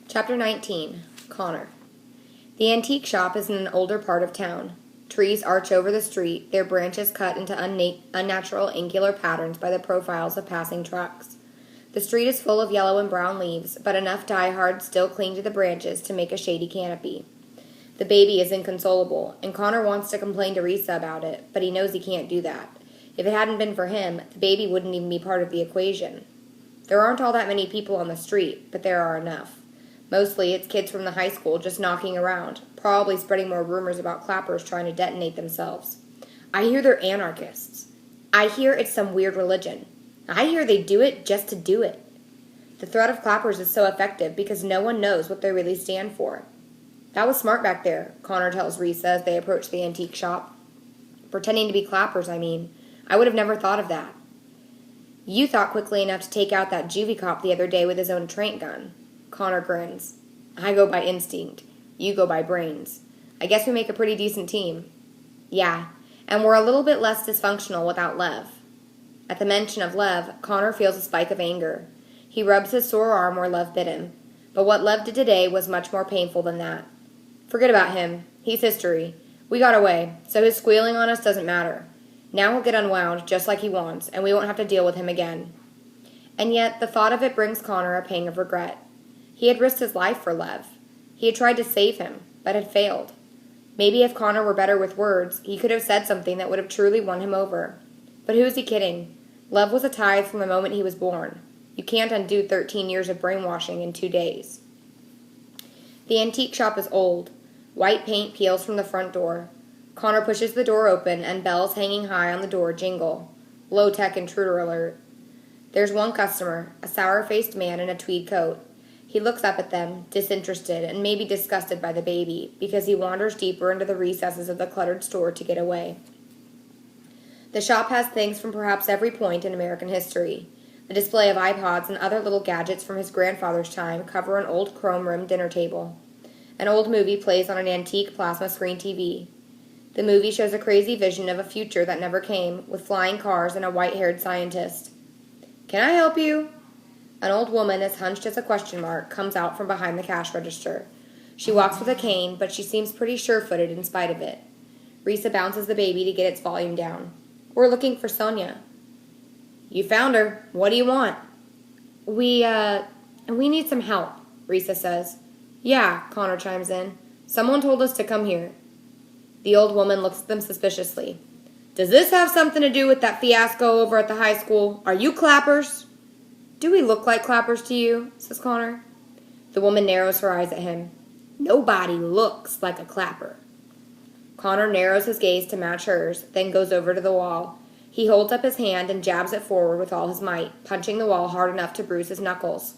Chapter 19. Connor. The antique shop is in an older part of town. Trees arch over the street, their branches cut into unnatural angular patterns by the profiles of passing trucks. The street is full of yellow and brown leaves, but enough diehards still cling to the branches to make a shady canopy. The baby is inconsolable, and Connor wants to complain to Risa about it, but he knows he can't do that. If it hadn't been for him, the baby wouldn't even be part of the equation. There aren't all that many people on the street, but there are enough. Mostly it's kids from the high school just knocking around, probably spreading more rumors about clappers trying to detonate themselves. I hear they're anarchists. I hear it's some weird religion. I hear they do it just to do it. The threat of clappers is so effective because no one knows what they really stand for. That was smart back there, Connor tells Risa as they approach the antique shop. Pretending to be clappers, I mean. I would have never thought of that. You thought quickly enough to take out that juvie cop the other day with his own trank gun. Connor grins. I go by instinct. You go by brains. I guess we make a pretty decent team. Yeah, and we're a little bit less dysfunctional without Lev. At the mention of Lev, Connor feels a spike of anger. He rubs his sore arm where Lev bit him. But what Lev did today was much more painful than that. Forget about him. He's history. We got away, so his squealing on us doesn't matter. Now he'll get unwound just like he wants, and we won't have to deal with him again. And yet, the thought of it brings Connor a pang of regret. He had risked his life for Lev. He had tried to save him, but had failed. Maybe if Connor were better with words, he could have said something that would have truly won him over. But who is he kidding? Lev was a tithe from the moment he was born. You can't undo 13 years of brainwashing in 2 days. The antique shop is old. White paint peels from the front door. Connor pushes the door open, and bells hanging high on the door jingle. Low-tech intruder alert. There's one customer, a sour-faced man in a tweed coat. He looks up at them, disinterested and maybe disgusted by the baby, because he wanders deeper into the recesses of the cluttered store to get away. The shop has things from perhaps every point in American history. A display of iPods and other little gadgets from his grandfather's time cover an old chrome-rimmed dinner table. An old movie plays on an antique plasma screen TV. The movie shows a crazy vision of a future that never came, with flying cars and a white-haired scientist. Can I help you? An old woman, as hunched as a question mark, comes out from behind the cash register. She walks with a cane, but she seems pretty sure-footed in spite of it. Risa bounces the baby to get its volume down. We're looking for Sonia. You found her. What do you want? We need some help, Risa says. Yeah, Connor chimes in. Someone told us to come here. The old woman looks at them suspiciously. Does this have something to do with that fiasco over at the high school? Are you clappers? Do we look like clappers to you? Says Connor. The woman narrows her eyes at him. Nobody looks like a clapper. Connor narrows his gaze to match hers, then goes over to the wall. He holds up his hand and jabs it forward with all his might, punching the wall hard enough to bruise his knuckles.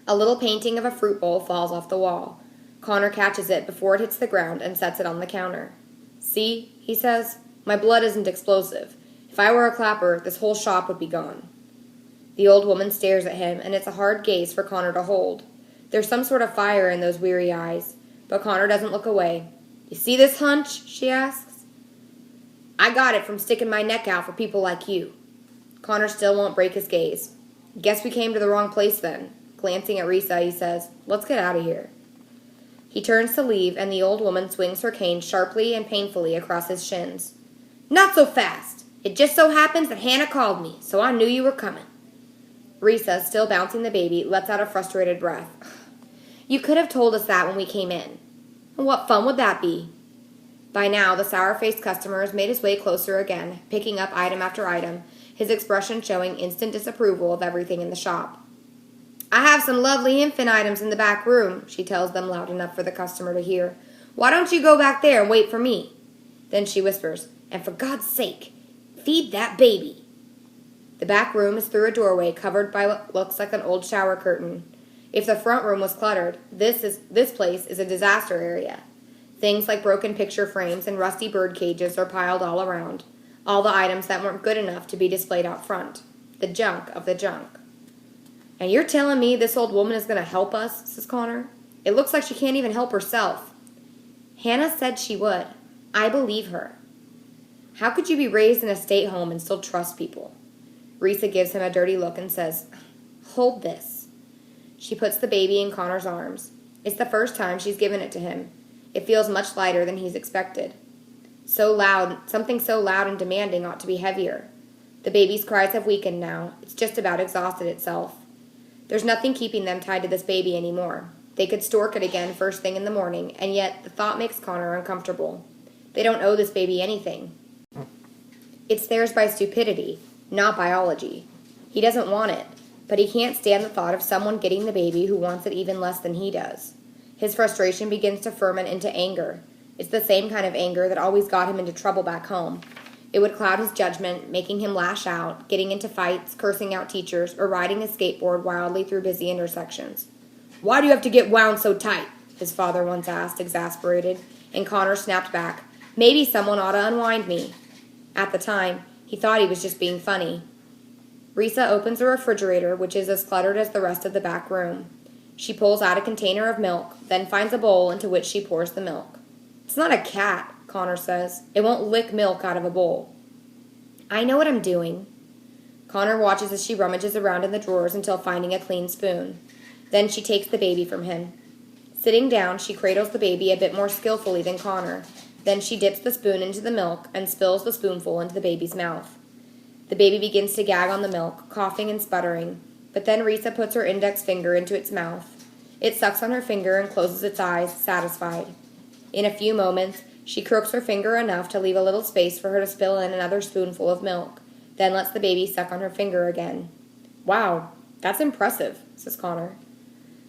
A little painting of a fruit bowl falls off the wall. Connor catches it before it hits the ground and sets it on the counter. See, he says, my blood isn't explosive. If I were a clapper, this whole shop would be gone. The old woman stares at him, and it's a hard gaze for Connor to hold. There's some sort of fire in those weary eyes, but Connor doesn't look away. You see this hunch? She asks. I got it from sticking my neck out for people like you. Connor still won't break his gaze. Guess we came to the wrong place then. Glancing at Risa, he says, let's get out of here. He turns to leave, and the old woman swings her cane sharply and painfully across his shins. Not so fast. It just so happens that Hannah called me, so I knew you were coming. Risa, still bouncing the baby, lets out a frustrated breath. You could have told us that when we came in. What fun would that be? By now, the sour-faced customer has made his way closer again, picking up item after item, his expression showing instant disapproval of everything in the shop. I have some lovely infant items in the back room, she tells them loud enough for the customer to hear. Why don't you go back there and wait for me? Then she whispers, and for God's sake, feed that baby. The back room is through a doorway covered by what looks like an old shower curtain. If the front room was cluttered, this place is a disaster area. Things like broken picture frames and rusty bird cages are piled all around. All the items that weren't good enough to be displayed out front. The junk of the junk. And you're telling me this old woman is going to help us, says Connor. It looks like she can't even help herself. Hannah said she would. I believe her. How could you be raised in a state home and still trust people? Risa gives him a dirty look and says, Hold this. She puts the baby in Connor's arms. It's the first time she's given it to him. It feels much lighter than he's expected. Something so loud and demanding ought to be heavier. The baby's cries have weakened now. It's just about exhausted itself. There's nothing keeping them tied to this baby anymore. They could stork it again first thing in the morning, and yet the thought makes Connor uncomfortable. They don't owe this baby anything. It's theirs by stupidity, not biology. He doesn't want it, but he can't stand the thought of someone getting the baby who wants it even less than he does. His frustration begins to ferment into anger. It's the same kind of anger that always got him into trouble back home. It would cloud his judgment, making him lash out, getting into fights, cursing out teachers, or riding his skateboard wildly through busy intersections. "Why do you have to get wound so tight?" his father once asked, exasperated, and Connor snapped back, "Maybe someone ought to unwind me." At the time, he thought he was just being funny. Risa opens the refrigerator, which is as cluttered as the rest of the back room. She pulls out a container of milk, then finds a bowl into which she pours the milk. "It's not a cat," Connor says. "It won't lick milk out of a bowl." "I know what I'm doing." Connor watches as she rummages around in the drawers until finding a clean spoon. Then she takes the baby from him. Sitting down, she cradles the baby a bit more skillfully than Connor. Then she dips the spoon into the milk and spills the spoonful into the baby's mouth. The baby begins to gag on the milk, coughing and sputtering, but then Risa puts her index finger into its mouth. It sucks on her finger and closes its eyes, satisfied. In a few moments, she crooks her finger enough to leave a little space for her to spill in another spoonful of milk, then lets the baby suck on her finger again. "Wow, that's impressive," says Connor.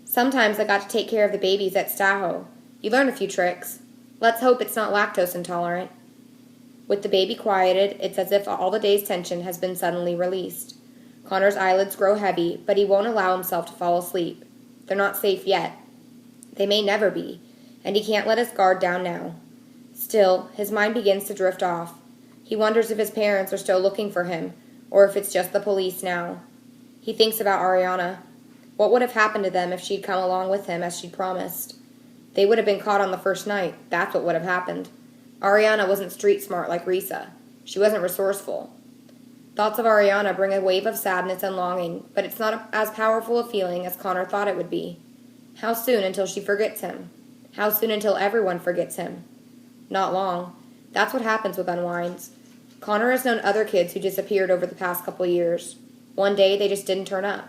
"Sometimes I got to take care of the babies at Staho. You learn a few tricks. Let's hope it's not lactose intolerant." With the baby quieted, it's as if all the day's tension has been suddenly released. Connor's eyelids grow heavy, but he won't allow himself to fall asleep. They're not safe yet. They may never be, and he can't let his guard down now. Still, his mind begins to drift off. He wonders if his parents are still looking for him, or if it's just the police now. He thinks about Ariana. What would have happened to them if she'd come along with him as she'd promised? They would have been caught on the first night. That's what would have happened. Ariana wasn't street smart like Risa. She wasn't resourceful. Thoughts of Ariana bring a wave of sadness and longing, but it's not as powerful a feeling as Connor thought it would be. How soon until she forgets him? How soon until everyone forgets him? Not long. That's what happens with Unwinds. Connor has known other kids who disappeared over the past couple years. One day they just didn't turn up.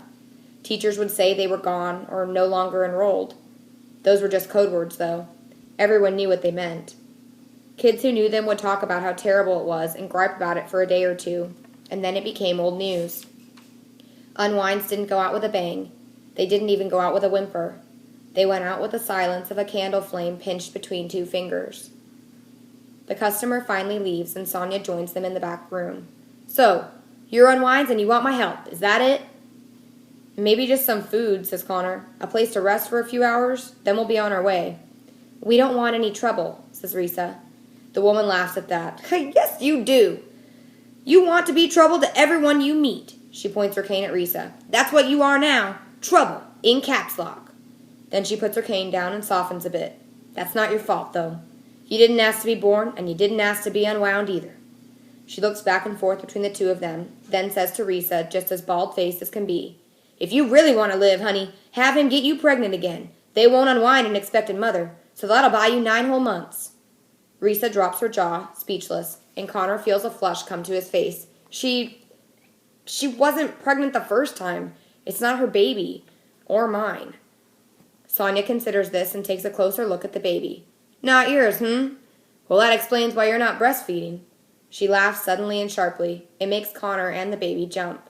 Teachers would say they were gone or no longer enrolled. Those were just code words, though. Everyone knew what they meant. Kids who knew them would talk about how terrible it was and gripe about it for a day or two, and then it became old news. Unwinds didn't go out with a bang. They didn't even go out with a whimper. They went out with the silence of a candle flame pinched between two fingers. The customer finally leaves, and Sonia joins them in the back room. "So, you're Unwinds and you want my help, is that it?" "Maybe just some food," says Connor. "A place to rest for a few hours, then we'll be on our way." "We don't want any trouble," says Risa. The woman laughs at that. "Yes, you do. You want to be trouble to everyone you meet." She points her cane at Risa. "That's what you are now. Trouble, in caps lock." Then she puts her cane down and softens a bit. "That's not your fault, though. You didn't ask to be born, and you didn't ask to be unwound either." She looks back and forth between the two of them, then says to Risa, just as bald-faced as can be, "If you really want to live, honey, have him get you pregnant again. They won't unwind an expected mother, so that'll buy you 9 whole months." Risa drops her jaw, speechless, and Connor feels a flush come to his face. She wasn't pregnant the first time. It's not her baby. Or mine. Sonia considers this and takes a closer look at the baby. "Not yours, Well, that explains why you're not breastfeeding." She laughs suddenly and sharply. It makes Connor and the baby jump.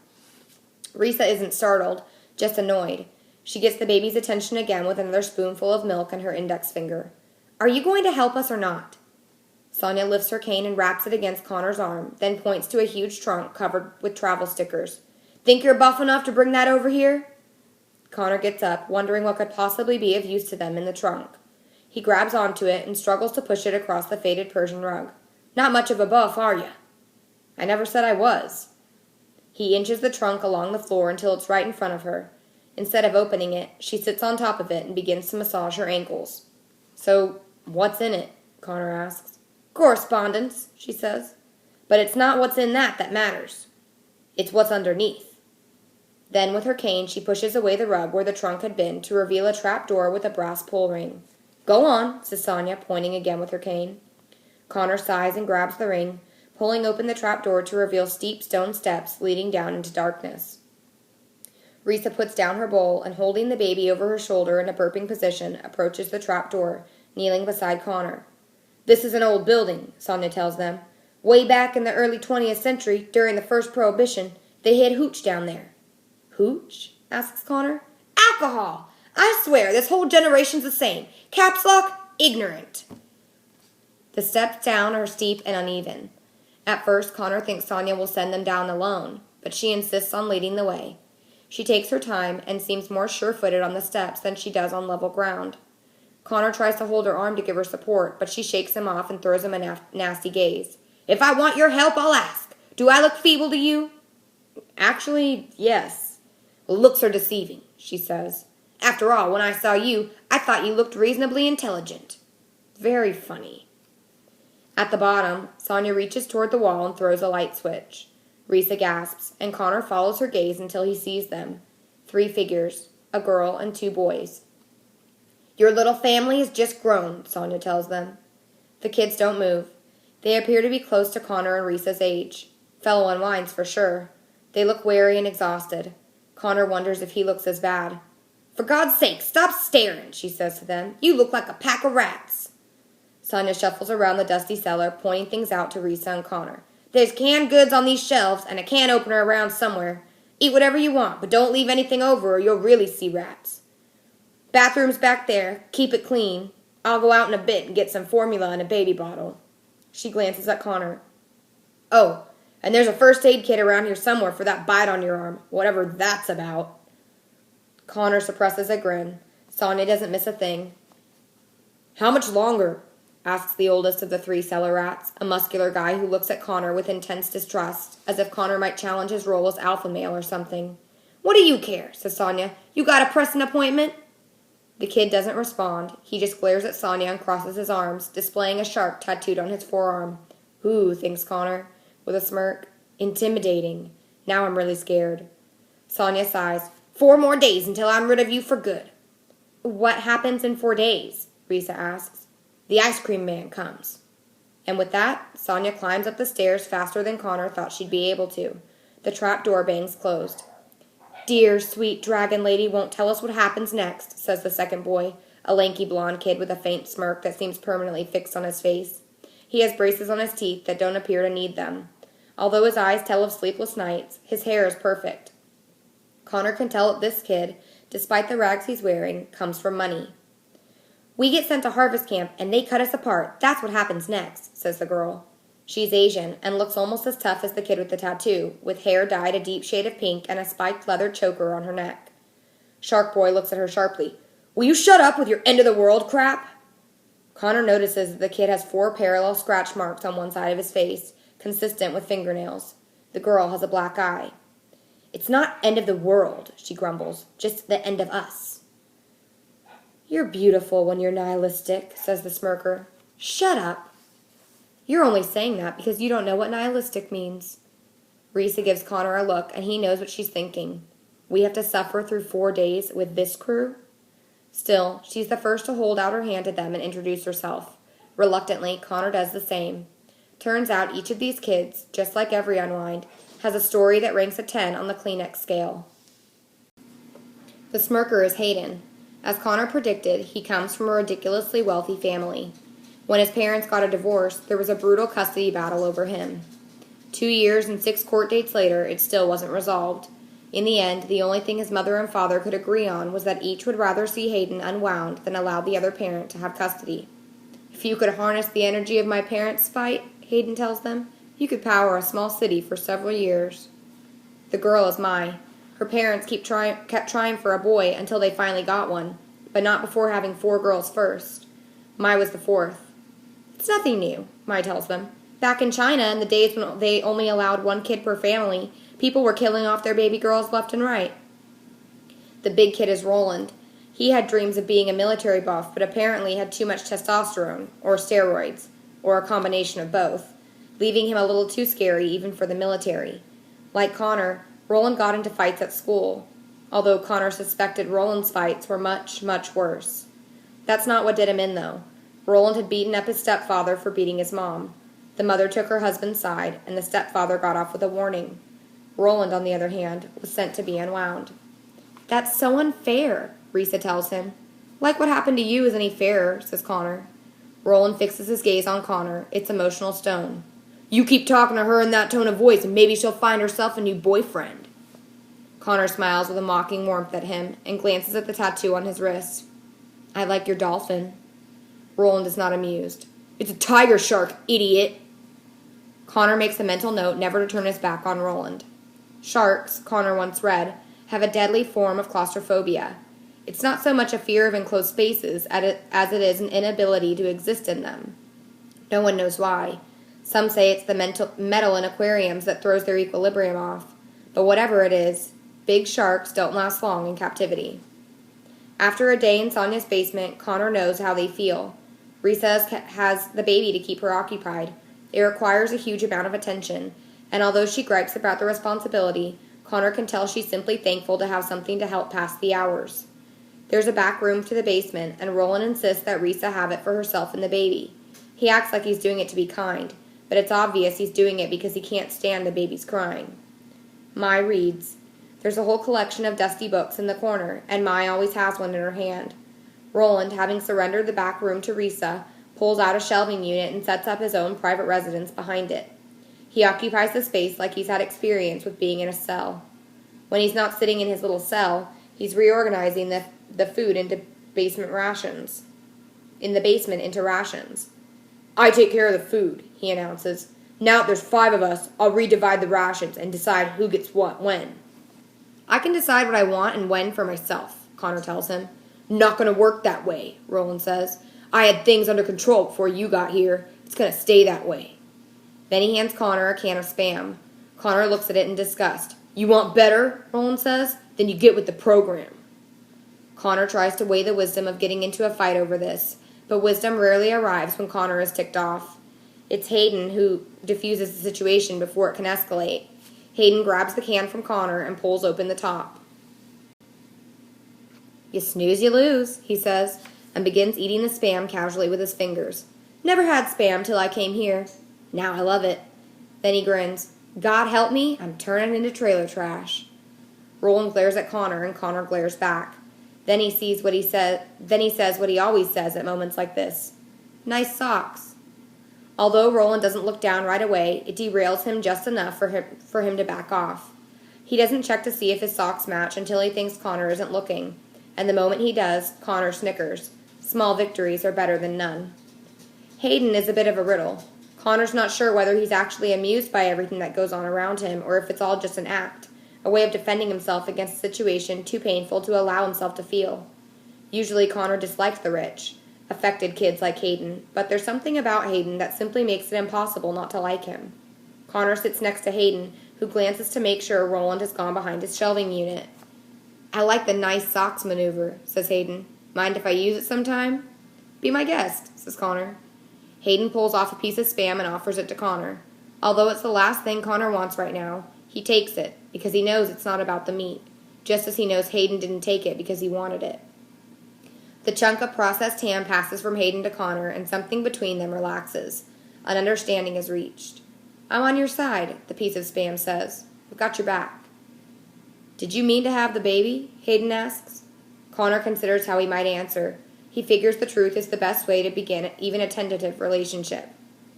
Risa isn't startled, just annoyed. She gets the baby's attention again with another spoonful of milk in her index finger. "Are you going to help us or not?" Sonia lifts her cane and wraps it against Connor's arm, then points to a huge trunk covered with travel stickers. "Think you're buff enough to bring that over here?" Connor gets up, wondering what could possibly be of use to them in the trunk. He grabs onto it and struggles to push it across the faded Persian rug. "Not much of a buff, are you?" "I never said I was." He inches the trunk along the floor until it's right in front of her. Instead of opening it, she sits on top of it and begins to massage her ankles. "So, what's in it?" Connor asks. "Correspondence," she says. "But it's not what's in that matters. It's what's underneath." Then with her cane she pushes away the rug where the trunk had been to reveal a trap door with a brass pull ring. "Go on," says Sonia, pointing again with her cane. Connor sighs and grabs the ring, pulling open the trap door to reveal steep stone steps leading down into darkness. Risa puts down her bowl and, holding the baby over her shoulder in a burping position, approaches the trap door, kneeling beside Connor. "This is an old building," Sonia tells them. "Way back in the early 20th century, during the first Prohibition, they had hooch down there." "Hooch?" asks Connor. "Alcohol! I swear, this whole generation's the same. Caps lock, ignorant." The steps down are steep and uneven. At first, Connor thinks Sonia will send them down alone, but she insists on leading the way. She takes her time and seems more sure-footed on the steps than she does on level ground. Connor tries to hold her arm to give her support, but she shakes him off and throws him a nasty gaze. "If I want your help, I'll ask. Do I look feeble to you?" "Actually, yes. Looks are deceiving," she says. "After all, when I saw you, I thought you looked reasonably intelligent." "Very funny." At the bottom, Sonia reaches toward the wall and throws a light switch. Risa gasps, and Connor follows her gaze until he sees them. 3 figures, a girl and 2 boys. "Your little family has just grown," Sonia tells them. The kids don't move. They appear to be close to Connor and Risa's age. Fellow unwinds for sure. They look weary and exhausted. Connor wonders if he looks as bad. "For God's sake, stop staring," she says to them. "You look like a pack of rats." Sonia shuffles around the dusty cellar, pointing things out to Risa and Connor. "There's canned goods on these shelves and a can opener around somewhere. Eat whatever you want, but don't leave anything over or you'll really see rats. Bathroom's back there. Keep it clean. I'll go out in a bit and get some formula in a baby bottle." She glances at Connor. "Oh, and there's a first aid kit around here somewhere for that bite on your arm, whatever that's about." Connor suppresses a grin. Sonia doesn't miss a thing. "How much longer?" asks the oldest of the 3 cellar rats, a muscular guy who looks at Connor with intense distrust, as if Connor might challenge his role as alpha male or something. "What do you care?" says Sonia. "You got a pressing appointment?" The kid doesn't respond. He just glares at Sonia and crosses his arms, displaying a shark tattooed on his forearm. "Ooh," thinks Connor, with a smirk. "Intimidating. Now I'm really scared." Sonia sighs. 4 more days until I'm rid of you for good." "What happens in 4 days?" Risa asks. "The ice cream man comes." And with that, Sonia climbs up the stairs faster than Connor thought she'd be able to. The trap door bangs closed. "Dear, sweet dragon lady won't tell us what happens next," says the second boy, a lanky blonde kid with a faint smirk that seems permanently fixed on his face. He has braces on his teeth that don't appear to need them. Although his eyes tell of sleepless nights, his hair is perfect. Connor can tell that this kid, despite the rags he's wearing, comes from money. "We get sent to harvest camp, and they cut us apart. That's what happens next," says the girl. She's Asian, and looks almost as tough as the kid with the tattoo, with hair dyed a deep shade of pink and a spiked leather choker on her neck. Shark Boy looks at her sharply. "Will you shut up with your end-of-the-world crap?" Connor notices that the kid has 4 parallel scratch marks on one side of his face, consistent with fingernails. The girl has a black eye. "It's not end of the world," she grumbles, "just the end of us." "You're beautiful when you're nihilistic," says the smirker. "Shut up." "You're only saying that because you don't know what nihilistic means." Risa gives Connor a look, and he knows what she's thinking. We have to suffer through 4 days with this crew? Still, she's the first to hold out her hand to them and introduce herself. Reluctantly, Connor does the same. Turns out each of these kids, just like every Unwind, has a story that ranks a 10 on the Kleenex scale. The smirker is Hayden. As Connor predicted, he comes from a ridiculously wealthy family. When his parents got a divorce, there was a brutal custody battle over him. 2 years and 6 court dates later, it still wasn't resolved. In the end, the only thing his mother and father could agree on was that each would rather see Hayden unwound than allow the other parent to have custody. "If you could harness the energy of my parents' spite," Hayden tells them, "you could power a small city for several years." The girl is Mai. Her parents kept trying for a boy until they finally got one, but not before having 4 girls first. Mai was the 4th. "It's nothing new," Mai tells them. "Back in China, in the days when they only allowed 1 kid per family, people were killing off their baby girls left and right." The big kid is Roland. He had dreams of being a military buff, but apparently had too much testosterone, or steroids, or a combination of both, leaving him a little too scary even for the military. Like Connor, Roland got into fights at school, although Connor suspected Roland's fights were much, much worse. That's not what did him in, though. Roland had beaten up his stepfather for beating his mom. The mother took her husband's side, and the stepfather got off with a warning. Roland, on the other hand, was sent to be unwound. That's so unfair, Risa tells him. Like what happened to you is any fairer, says Connor. Roland fixes his gaze on Connor, its emotional stone. You keep talking to her in that tone of voice, and maybe she'll find herself a new boyfriend. Connor smiles with a mocking warmth at him and glances at the tattoo on his wrist. I like your dolphin. Roland is not amused. It's a tiger shark, idiot. Connor makes a mental note never to turn his back on Roland. Sharks, Connor once read, have a deadly form of claustrophobia. It's not so much a fear of enclosed spaces as it is an inability to exist in them. No one knows why. Some say it's the metal in aquariums that throws their equilibrium off. But whatever it is, big sharks don't last long in captivity. After a day in Sonia's basement, Connor knows how they feel. Risa has the baby to keep her occupied. It requires a huge amount of attention, and although she gripes about the responsibility, Connor can tell she's simply thankful to have something to help pass the hours. There's a back room to the basement, and Roland insists that Risa have it for herself and the baby. He acts like he's doing it to be kind, but it's obvious he's doing it because he can't stand the baby's crying. Mai reads. There's a whole collection of dusty books in the corner, and Mai always has one in her hand. Roland, having surrendered the back room to Risa, pulls out a shelving unit and sets up his own private residence behind it. He occupies the space like he's had experience with being in a cell. When he's not sitting in his little cell, he's reorganizing the food into basement rations. In the basement into rations. I take care of the food, he announces. Now that there's 5 of us, I'll redivide the rations and decide who gets what when. I can decide what I want and when for myself, Connor tells him. Not going to work that way, Roland says. I had things under control before you got here. It's going to stay that way. Then he hands Connor a can of Spam. Connor looks at it in disgust. You want better, Roland says? Then you get with the program. Connor tries to weigh the wisdom of getting into a fight over this, but wisdom rarely arrives when Connor is ticked off. It's Hayden who diffuses the situation before it can escalate. Hayden grabs the can from Connor and pulls open the top. You snooze, you lose, he says, and begins eating the Spam casually with his fingers. Never had Spam till I came here. Now I love it. Then he grins. God help me, I'm turning into trailer trash. Roland glares at Connor, and Connor glares back. Then he says what he always says at moments like this. Nice socks. Although Roland doesn't look down right away, it derails him just enough for him to back off. He doesn't check to see if his socks match until he thinks Connor isn't looking, and the moment he does, Connor snickers. Small victories are better than none. Hayden is a bit of a riddle. Connor's not sure whether he's actually amused by everything that goes on around him or if it's all just an act, a way of defending himself against a situation too painful to allow himself to feel. Usually Connor dislikes the rich, affected kids like Hayden, but there's something about Hayden that simply makes it impossible not to like him. Connor sits next to Hayden, who glances to make sure Roland has gone behind his shelving unit. I like the nice socks maneuver, says Hayden. Mind if I use it sometime? Be my guest, says Connor. Hayden pulls off a piece of Spam and offers it to Connor. Although it's the last thing Connor wants right now, he takes it because he knows it's not about the meat, just as he knows Hayden didn't take it because he wanted it. The chunk of processed ham passes from Hayden to Connor, and something between them relaxes. An understanding is reached. I'm on your side, the piece of Spam says. I've got your back. Did you mean to have the baby? Hayden asks. Connor considers how he might answer. He figures the truth is the best way to begin even a tentative relationship.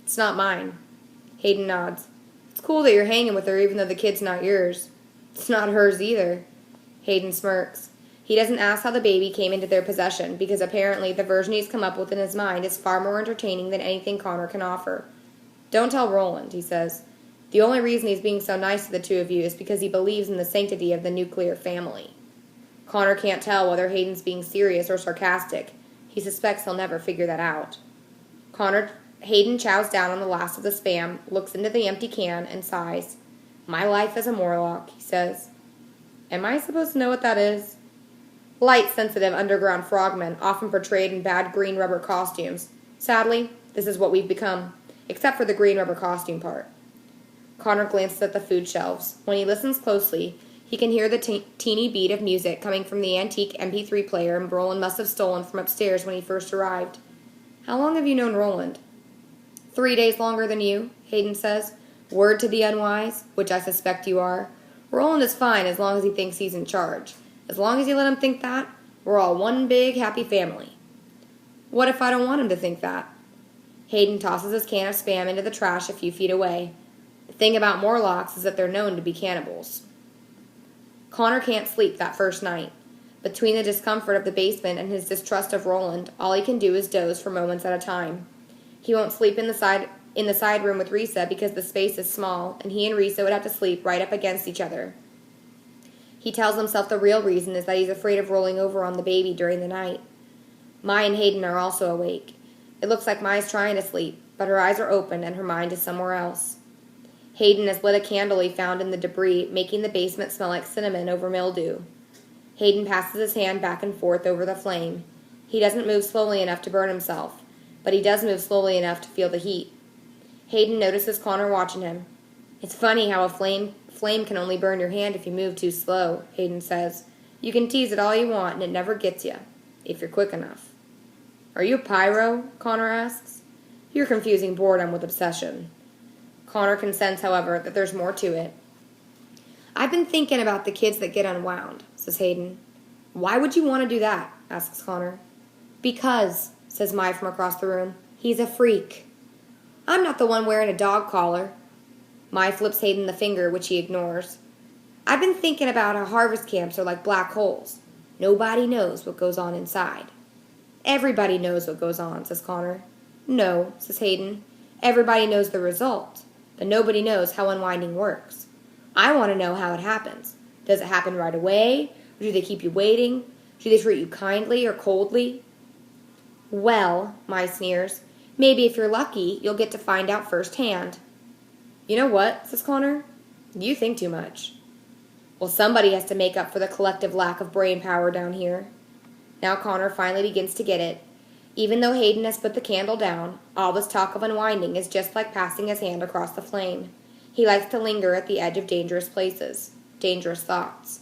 It's not mine. Hayden nods. It's cool that you're hanging with her even though the kid's not yours. It's not hers either. Hayden smirks. He doesn't ask how the baby came into their possession because apparently the version he's come up with in his mind is far more entertaining than anything Connor can offer. Don't tell Roland, he says. The only reason he's being so nice to the two of you is because he believes in the sanctity of the nuclear family. Connor can't tell whether Hayden's being serious or sarcastic. He suspects he'll never figure that out. Hayden chows down on the last of the Spam, looks into the empty can, and sighs. My life as a Morlock, he says. Am I supposed to know what that is? Light-sensitive underground frogmen, often portrayed in bad green rubber costumes. Sadly, this is what we've become, except for the green rubber costume part. Connor glances at the food shelves. When he listens closely, he can hear the teeny beat of music coming from the antique MP3 player Roland must have stolen from upstairs when he first arrived. How long have you known Roland? 3 days longer than you, Hayden says. Word to the unwise, which I suspect you are. Roland is fine as long as he thinks he's in charge. As long as you let him think that, we're all one big happy family. What if I don't want him to think that? Hayden tosses his can of Spam into the trash a few feet away. The thing about Morlocks is that they're known to be cannibals. Connor can't sleep that first night. Between the discomfort of the basement and his distrust of Roland, all he can do is doze for moments at a time. He won't sleep in the side room with Risa because the space is small, and he and Risa would have to sleep right up against each other. He tells himself the real reason is that he's afraid of rolling over on the baby during the night. Mai and Hayden are also awake. It looks like Mai's trying to sleep, but her eyes are open and her mind is somewhere else. Hayden has lit a candle he found in the debris, making the basement smell like cinnamon over mildew. Hayden passes his hand back and forth over the flame. He doesn't move slowly enough to burn himself, but he does move slowly enough to feel the heat. Hayden notices Connor watching him. It's funny how a flame can only burn your hand if you move too slow, Hayden says. You can tease it all you want and it never gets you, if you're quick enough. Are you a pyro? Connor asks. You're confusing boredom with obsession. Connor can sense, however, that there's more to it. I've been thinking about the kids that get unwound, says Hayden. Why would you want to do that? Asks Connor. Because, says Mai from across the room, he's a freak. I'm not the one wearing a dog collar. Mai flips Hayden the finger, which he ignores. I've been thinking about how harvest camps are like black holes. Nobody knows what goes on inside. Everybody knows what goes on, says Connor. No, says Hayden. Everybody knows the result, but nobody knows how unwinding works. I want to know how it happens. Does it happen right away? Or do they keep you waiting? Do they treat you kindly or coldly? Well, Mai sneers, maybe if you're lucky, you'll get to find out firsthand. You know what, says Connor? You think too much. Well, somebody has to make up for the collective lack of brain power down here. Now Connor finally begins to get it. Even though Hayden has put the candle down, all this talk of unwinding is just like passing his hand across the flame. He likes to linger at the edge of dangerous places, dangerous thoughts.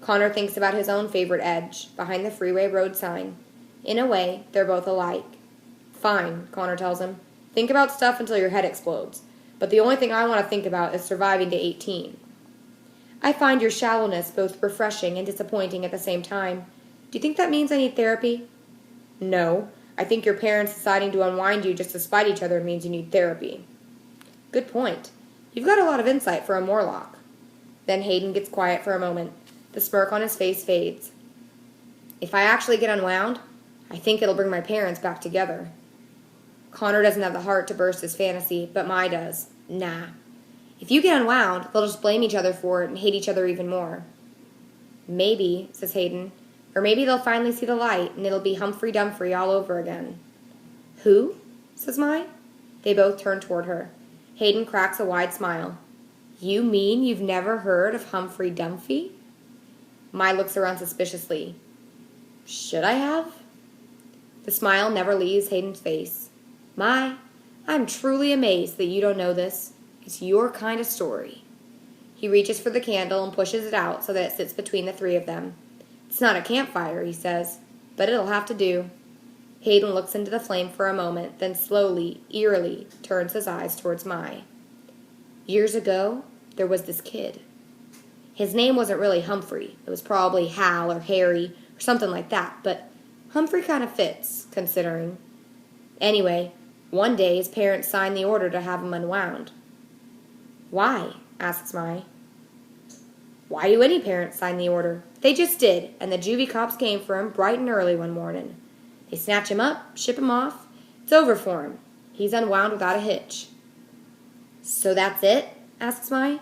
Connor thinks about his own favorite edge, behind the freeway road sign. In a way, they're both alike. Fine, Connor tells him. Think about stuff until your head explodes. But the only thing I want to think about is surviving to 18. I find your shallowness both refreshing and disappointing at the same time. Do you think that means I need therapy? No. I think your parents deciding to unwind you just to spite each other means you need therapy. Good point. You've got a lot of insight for a Morlock. Then Hayden gets quiet for a moment. The smirk on his face fades. If I actually get unwound, I think it'll bring my parents back together. Connor doesn't have the heart to burst his fantasy, but Mai does. Nah. If you get unwound, they'll just blame each other for it and hate each other even more. Maybe, says Hayden. Or maybe they'll finally see the light, and it'll be Humphrey Dumphrey all over again. Who? Says Mai. They both turn toward her. Hayden cracks a wide smile. You mean you've never heard of Humphrey Dumphy? Mai looks around suspiciously. Should I have? The smile never leaves Hayden's face. Mai, I'm truly amazed that you don't know this. It's your kind of story. He reaches for the candle and pushes it out so that it sits between the three of them. It's not a campfire, he says, but it'll have to do. Hayden looks into the flame for a moment, then slowly, eerily, turns his eyes towards Mai. Years ago, there was this kid. His name wasn't really Humphrey. It was probably Hal or Harry or something like that, but Humphrey kind of fits, considering. Anyway, one day his parents signed the order to have him unwound. Why? Asks Mai. Why do any parents sign the order? They just did, and the juvie cops came for him bright and early one morning. They snatch him up, ship him off. It's over for him. He's unwound without a hitch. So that's it? Asks Mai.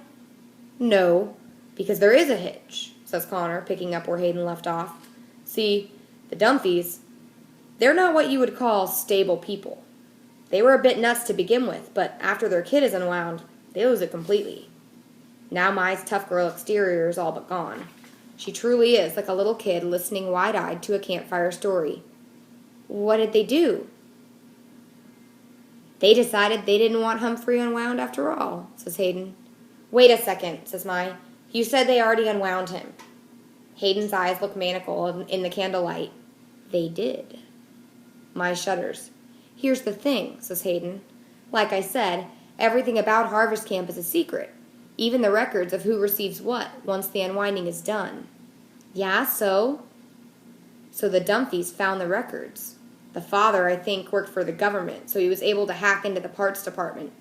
No, because there is a hitch, says Connor, picking up where Hayden left off. See, the Dumphys, they're not what you would call stable people. They were a bit nuts to begin with, but after their kid is unwound, they lose it completely. Now Mai's tough girl exterior is all but gone. She truly is like a little kid listening wide-eyed to a campfire story. What did they do? They decided they didn't want Humphrey unwound after all, says Hayden. Wait a second, says Mai. You said they already unwound him. Hayden's eyes look maniacal in the candlelight. They did. Mai shudders. Here's the thing, says Hayden. Like I said, everything about Harvest Camp is a secret. Even the records of who receives what once the unwinding is done. Yeah, so? So the Dumfies found the records. The father, I think, worked for the government, so he was able to hack into the parts department.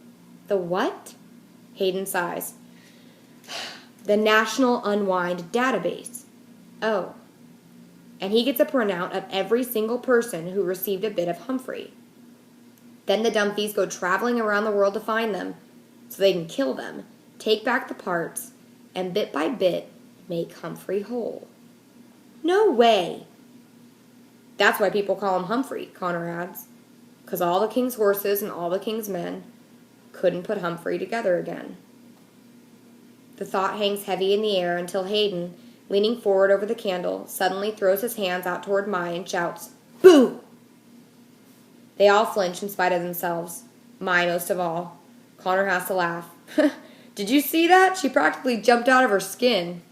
The what? Hayden sighs. The National Unwind Database. Oh. And he gets a printout of every single person who received a bit of Humphrey. Then the Dumfies go traveling around the world to find them, so they can kill them, take back the parts, and bit by bit make Humphrey whole. No way! That's why people call him Humphrey, Connor adds, because all the king's horses and all the king's men couldn't put Humphrey together again. The thought hangs heavy in the air until Hayden, leaning forward over the candle, suddenly throws his hands out toward Mai and shouts, Boo! They all flinch in spite of themselves. Mai most of all. Connor has to laugh. Did you see that? She practically jumped out of her skin.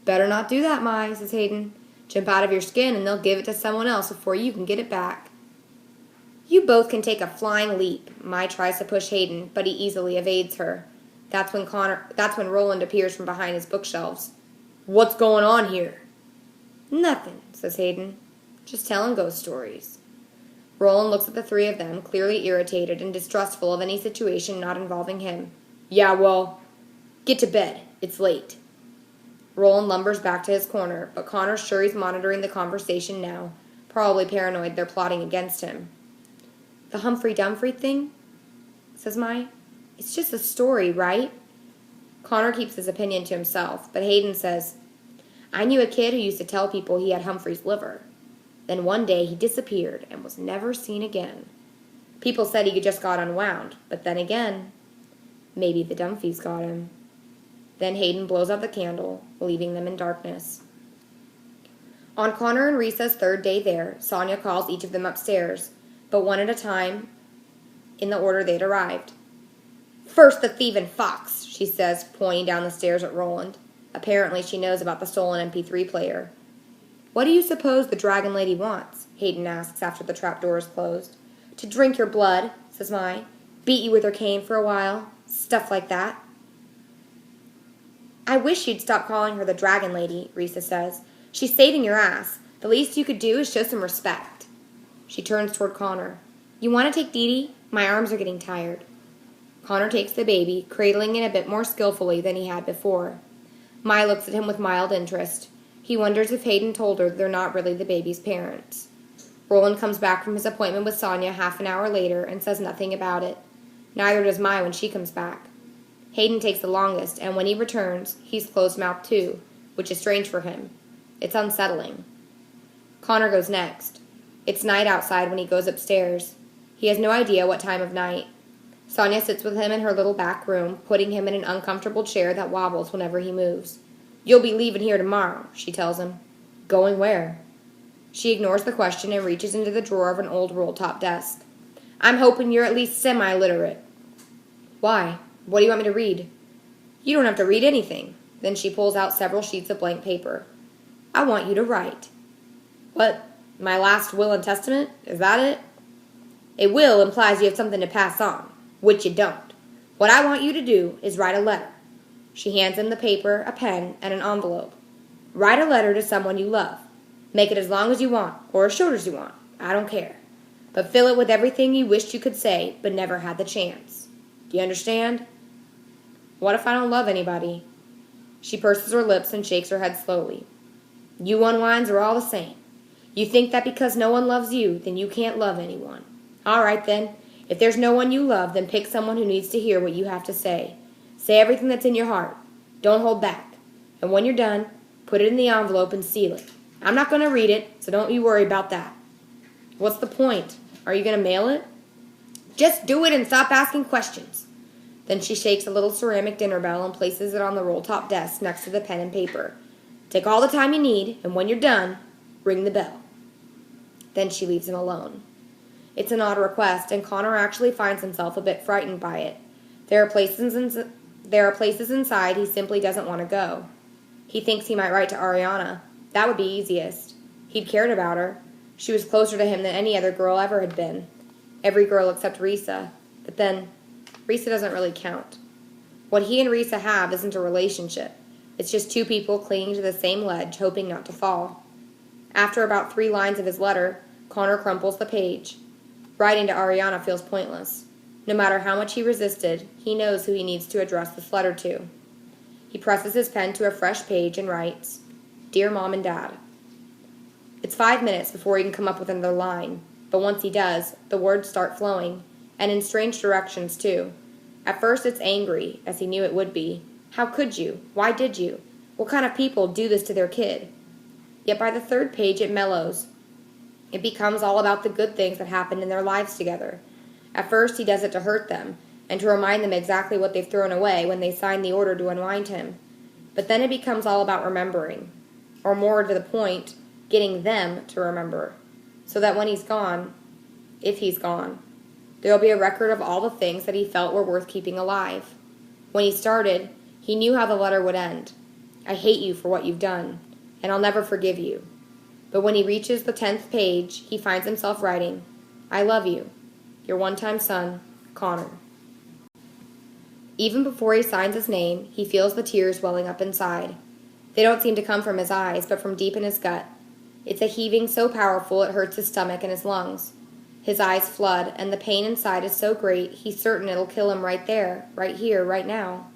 Better not do that, Mai, says Hayden. Jump out of your skin and they'll give it to someone else before you can get it back. You both can take a flying leap. Mai tries to push Hayden, but he easily evades her. That's when Roland appears from behind his bookshelves. What's going on here? Nothing, says Hayden. Just telling ghost stories. Roland looks at the three of them, clearly irritated and distrustful of any situation not involving him. Yeah, well, get to bed. It's late. Roland lumbers back to his corner, but Connor's sure he's monitoring the conversation now, probably paranoid they're plotting against him. The Humphrey Dumfrey thing? Says Mai. It's just a story, right? Connor keeps his opinion to himself, but Hayden says, I knew a kid who used to tell people he had Humphrey's liver. Then one day he disappeared and was never seen again. People said he just got unwound, but then again, maybe the Dumfies got him. Then Hayden blows out the candle, leaving them in darkness. On Connor and Risa's third day there, Sonia calls each of them upstairs, but one at a time in the order they'd arrived. First the thieving fox, she says, pointing down the stairs at Roland. Apparently she knows about the stolen MP3 player. What do you suppose the dragon lady wants? Hayden asks after the trapdoor is closed. To drink your blood, says Mai. Beat you with her cane for a while. Stuff like that. I wish you'd stop calling her the dragon lady, Risa says. She's saving your ass. The least you could do is show some respect. She turns toward Connor. You want to take Dee Dee? My arms are getting tired. Connor takes the baby, cradling it a bit more skillfully than he had before. Mai looks at him with mild interest. He wonders if Hayden told her they're not really the baby's parents. Roland comes back from his appointment with Sonia half an hour later and says nothing about it. Neither does Mai when she comes back. Hayden takes the longest, and when he returns, he's closed-mouthed too, which is strange for him. It's unsettling. Connor goes next. It's night outside when he goes upstairs. He has no idea what time of night. Sonia sits with him in her little back room, putting him in an uncomfortable chair that wobbles whenever he moves. You'll be leaving here tomorrow, she tells him. Going where? She ignores the question and reaches into the drawer of an old roll-top desk. I'm hoping you're at least semi-literate. Why? What do you want me to read? You don't have to read anything. Then she pulls out several sheets of blank paper. I want you to write. What? My last will and testament? Is that it? A will implies you have something to pass on, which you don't. What I want you to do is write a letter. She hands him the paper, a pen, and an envelope. Write a letter to someone you love. Make it as long as you want, or as short as you want. I don't care. But fill it with everything you wished you could say, but never had the chance. Do you understand? What if I don't love anybody? She purses her lips and shakes her head slowly. You unwinds are all the same. You think that because no one loves you, then you can't love anyone. All right, then. If there's no one you love, then pick someone who needs to hear what you have to say. Say everything that's in your heart. Don't hold back. And when you're done, put it in the envelope and seal it. I'm not going to read it, so don't you worry about that. What's the point? Are you going to mail it? Just do it and stop asking questions. Then she shakes a little ceramic dinner bell and places it on the roll-top desk next to the pen and paper. Take all the time you need, and when you're done, ring the bell. Then she leaves him alone. It's an odd request, and Connor actually finds himself a bit frightened by it. There are places inside he simply doesn't want to go. He thinks he might write to Ariana. That would be easiest. He'd cared about her. She was closer to him than any other girl ever had been. Every girl except Risa. But then, Risa doesn't really count. What he and Risa have isn't a relationship. It's just two people clinging to the same ledge, hoping not to fall. After about 3 lines of his letter, Connor crumples the page. Writing to Ariana feels pointless. No matter how much he resisted, he knows who he needs to address this letter to. He presses his pen to a fresh page and writes, "Dear Mom and Dad." It's 5 minutes before he can come up with another line, but once he does, the words start flowing, and in strange directions too. At first it's angry, as he knew it would be. How could you? Why did you? What kind of people do this to their kid? Yet by the 3rd page it mellows. It becomes all about the good things that happened in their lives together. At first he does it to hurt them, and to remind them exactly what they've thrown away when they signed the order to unwind him. But then it becomes all about remembering, or more to the point, getting them to remember, so that when he's gone, if he's gone, there'll be a record of all the things that he felt were worth keeping alive. When he started, he knew how the letter would end. "I hate you for what you've done, and I'll never forgive you." But when he reaches the 10th page, he finds himself writing, "I love you, your one-time son, Connor." Even before he signs his name, he feels the tears welling up inside. They don't seem to come from his eyes, but from deep in his gut. It's a heaving so powerful it hurts his stomach and his lungs. His eyes flood, and the pain inside is so great he's certain it'll kill him right there, right here, right now.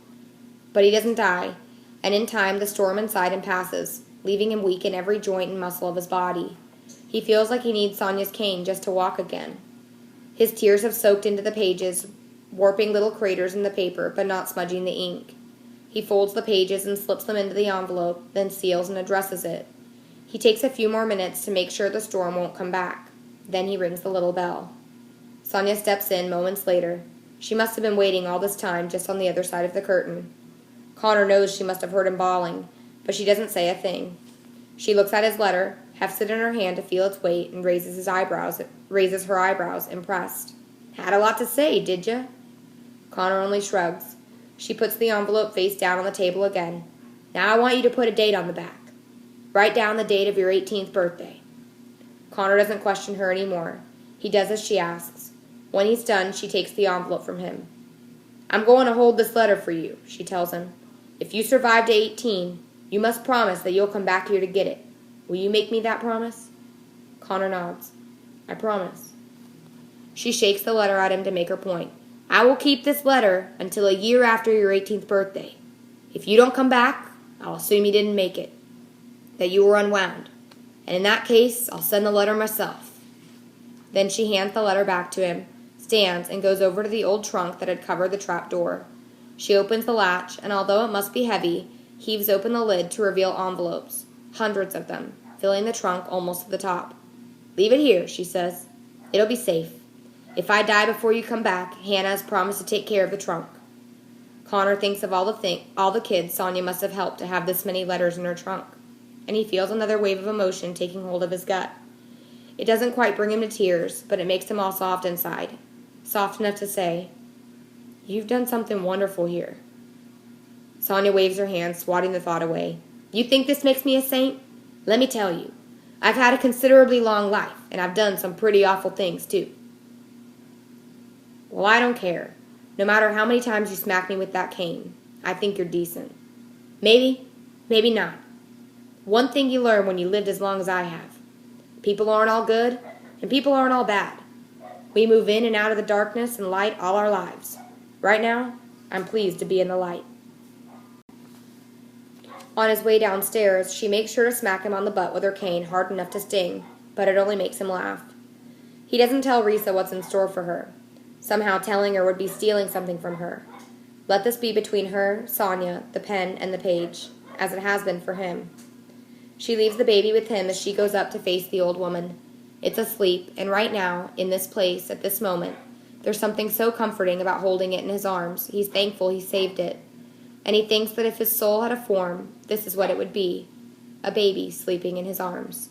But he doesn't die, and in time the storm inside him passes, leaving him weak in every joint and muscle of his body. He feels like he needs Sonia's cane just to walk again. His tears have soaked into the pages, warping little craters in the paper, but not smudging the ink. He folds the pages and slips them into the envelope, then seals and addresses it. He takes a few more minutes to make sure the storm won't come back. Then he rings the little bell. Sonia steps in moments later. She must have been waiting all this time just on the other side of the curtain. Connor knows she must have heard him bawling, but she doesn't say a thing. She looks at his letter, hefts it in her hand to feel its weight, and raises her eyebrows, impressed. "Had a lot to say, did ya?" Connor only shrugs. She puts the envelope face down on the table again. "Now I want you to put a date on the back. Write down the date of your 18th birthday." Connor doesn't question her anymore. He does as she asks. When he's done, she takes the envelope from him. "I'm going to hold this letter for you," she tells him. "If you survive to 18, you must promise that you'll come back here to get it. Will you make me that promise?" Connor nods. "I promise." She shakes the letter at him to make her point. "I will keep this letter until a year after your 18th birthday. If you don't come back, I'll assume you didn't make it, that you were unwound. And in that case, I'll send the letter myself." Then she hands the letter back to him, stands, and goes over to the old trunk that had covered the trap door. She opens the latch, and although it must be heavy, heaves open the lid to reveal envelopes, hundreds of them, filling the trunk almost to the top. "Leave it here," she says. "It'll be safe. If I die before you come back, Hannah has promised to take care of the trunk." Connor thinks of all the kids Sonia must have helped to have this many letters in her trunk, and he feels another wave of emotion taking hold of his gut. It doesn't quite bring him to tears, but it makes him all soft inside, soft enough to say, "You've done something wonderful here." Sonia waves her hand, swatting the thought away. "You think this makes me a saint? Let me tell you. I've had a considerably long life, and I've done some pretty awful things, too." "Well, I don't care. No matter how many times you smack me with that cane, I think you're decent. Maybe, maybe not. One thing you learn when you lived as long as I have. People aren't all good, and people aren't all bad. We move in and out of the darkness and light all our lives. Right now, I'm pleased to be in the light." On his way downstairs, she makes sure to smack him on the butt with her cane hard enough to sting, but it only makes him laugh. He doesn't tell Risa what's in store for her. Somehow telling her would be stealing something from her. Let this be between her, Sonia, the pen, and the page, as it has been for him. She leaves the baby with him as she goes up to face the old woman. It's asleep, and right now, in this place, at this moment, there's something so comforting about holding it in his arms. He's thankful he saved it. And he thinks that if his soul had a form, this is what it would be. A baby sleeping in his arms.